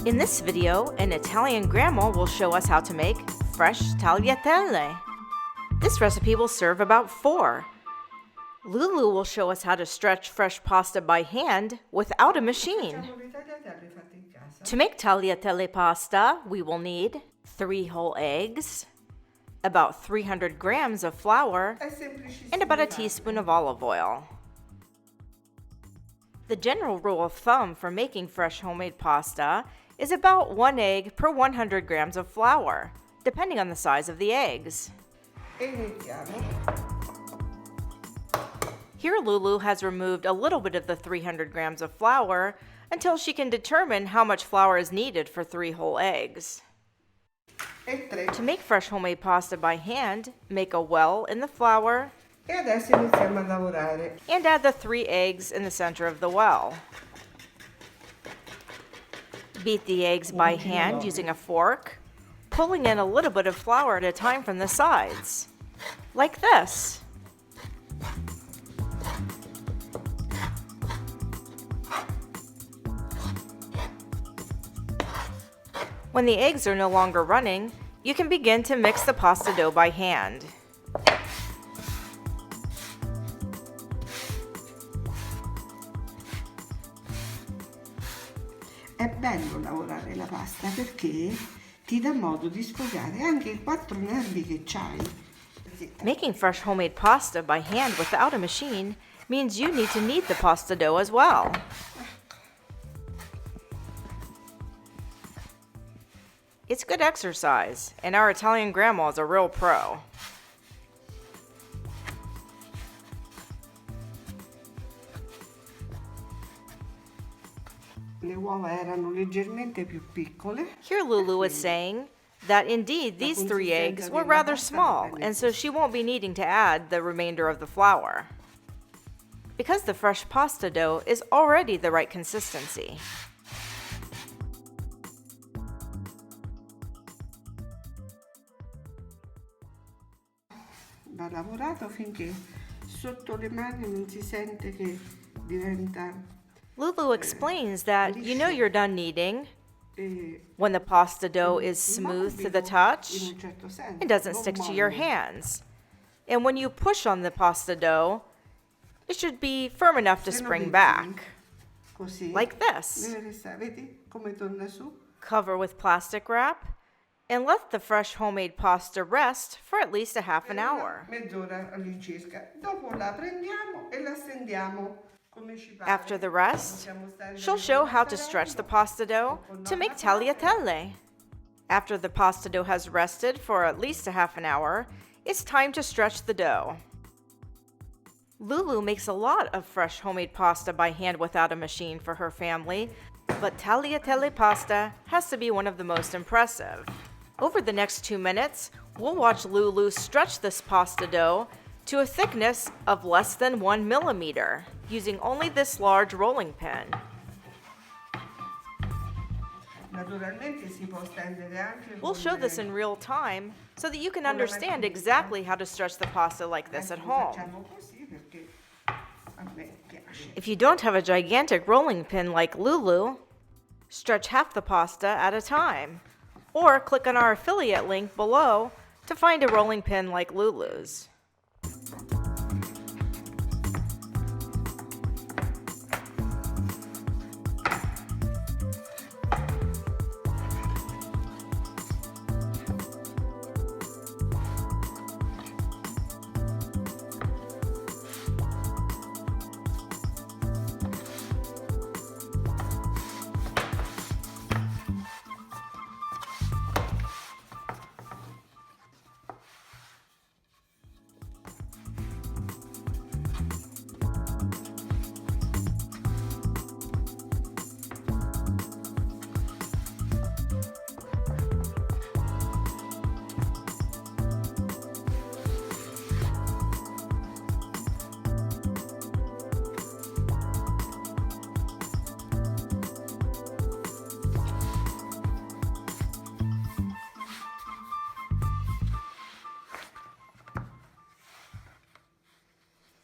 In this video, an Italian grandma will show us how to make fresh tagliatelle. This recipe will serve about 4. Lulu will show us how to stretch fresh pasta by hand without a machine. To make tagliatelle pasta, we will need 3 whole eggs, about 300 grams of flour, and about a teaspoon of olive oil. The general rule of thumb for making fresh homemade pasta is about 1 egg per 100 grams of flour, depending on the size of the eggs. Here Lulu has removed a little bit of the 300 grams of flour until she can determine how much flour is needed for 3 whole eggs. To make fresh homemade pasta by hand, make a well in the flour and add the 3 eggs in the center of the well. Beat the eggs by hand using a fork, pulling in a little bit of flour at a time from the sides, like this. When the eggs are no longer running, you can begin to mix the pasta dough by hand. È bello lavorare la pasta perché ti dà modo di sfogare anche i 4 nervi che c'hai. Making fresh homemade pasta by hand without a machine means you need to knead the pasta dough as well. It's good exercise, and our Italian grandma is a real pro. Le uova erano leggermente più piccole. Here Lulu is saying that indeed these 3 eggs were rather small, and so she won't be needing to add the remainder of the flour, because the fresh pasta dough is already the right consistency. Va lavorato finché sotto le mani non si sente che diventa. Lulu explains that you know you're done kneading when the pasta dough is smooth to the touch and doesn't stick to your hands. And when you push on the pasta dough, it should be firm enough to spring back, like this. Cover with plastic wrap and let the fresh homemade pasta rest for at least a half an hour. Mezz'ora all'incirca. Dopo la prendiamo e la stendiamo. After the rest, she'll show how to stretch the pasta dough to make tagliatelle. After the pasta dough has rested for at least a half an hour, it's time to stretch the dough. Lulu makes a lot of fresh homemade pasta by hand without a machine for her family, but tagliatelle pasta has to be one of the most impressive. Over the next 2 minutes, we'll watch Lulu stretch this pasta dough to a thickness of less than 1 millimeter, using only this large rolling pin. We'll show this in real time so that you can understand exactly how to stretch the pasta like this at home. If you don't have a gigantic rolling pin like Lulu, stretch half the pasta at a time, or click on our affiliate link below to find a rolling pin like Lulu's.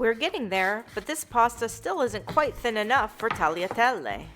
We're getting there, but this pasta still isn't quite thin enough for tagliatelle.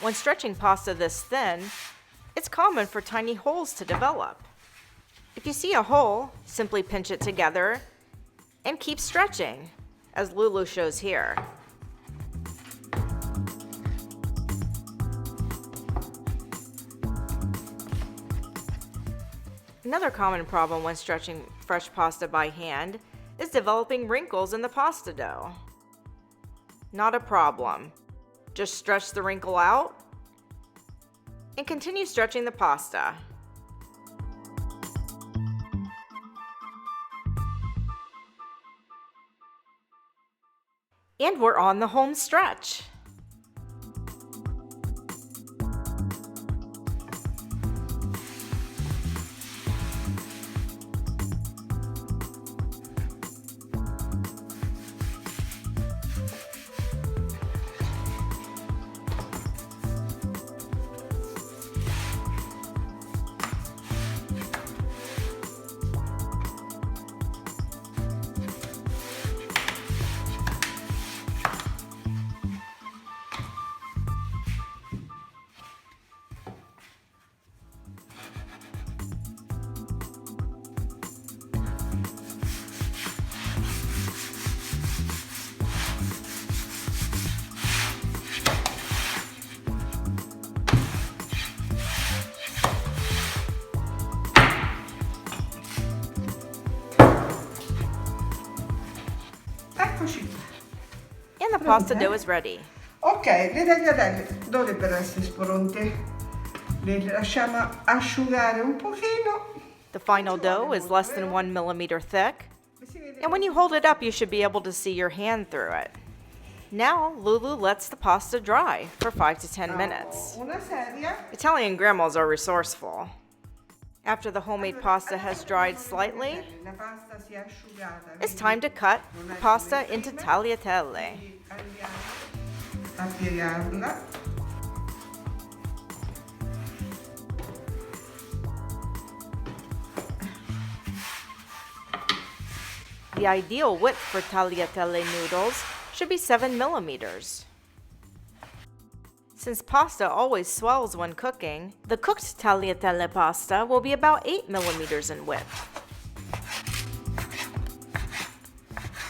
When stretching pasta this thin, it's common for tiny holes to develop. If you see a hole, simply pinch it together and keep stretching, as Lulu shows here. Another common problem when stretching fresh pasta by hand is developing wrinkles in the pasta dough. Not a problem. Just stretch the wrinkle out and continue stretching the pasta. And we're on the home stretch. Eccoci qua. And the pasta dough is ready. Ok, le tagliatelle dovrebbero essere pronte. Le lasciamo asciugare un pochino. The final dough is less than 1 millimeter thick, and when you hold it up, you should be able to see your hand through it. Now, Lulu lets the pasta dry for 5 to 10 minutes. Una sedia. Italian grandmas are resourceful. After the homemade pasta has dried slightly, La pasta si è asciugata. it's time to cut the pasta into tagliatelle. A piegarla. The ideal width for tagliatelle noodles should be 7 millimeters. Since pasta always swells when cooking, the cooked tagliatelle pasta will be about 8 millimeters in width.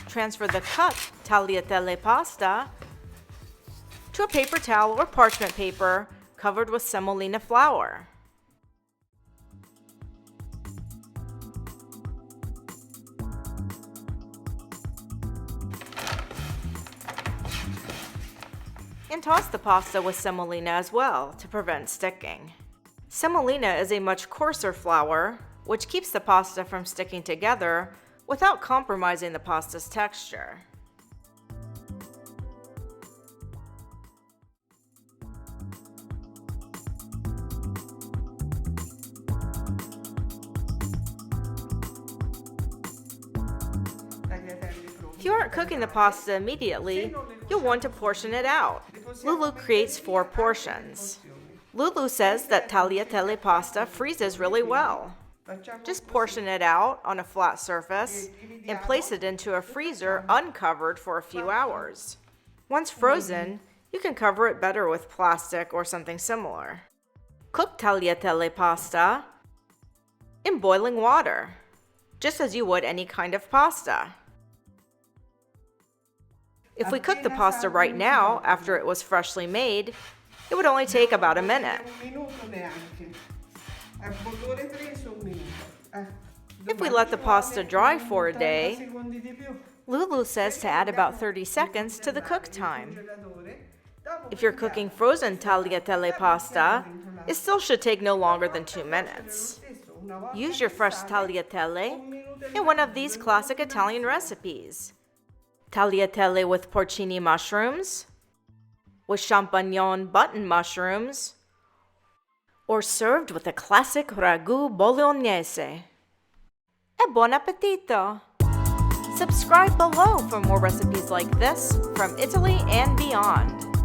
Transfer the cut tagliatelle pasta to a paper towel or parchment paper covered with semolina flour. And toss the pasta with semolina as well to prevent sticking. Semolina is a much coarser flour, which keeps the pasta from sticking together without compromising the pasta's texture. If you aren't cooking the pasta immediately, you'll want to portion it out. Lulu creates 4 portions. Lulu says that tagliatelle pasta freezes really well. Just portion it out on a flat surface and place it into a freezer uncovered for a few hours. Once frozen, you can cover it better with plastic or something similar. Cook tagliatelle pasta in boiling water, just as you would any kind of pasta. If we cook the pasta right now, after it was freshly made, it would only take about a minute. If we let the pasta dry for a day, Lulu says to add about 30 seconds to the cook time. If you're cooking frozen tagliatelle pasta, it still should take no longer than 2 minutes. Use your fresh tagliatelle in one of these classic Italian recipes. Tagliatelle with porcini mushrooms, with champignon button mushrooms, or served with a classic ragu bolognese. E buon appetito! Subscribe below for more recipes like this from Italy and beyond.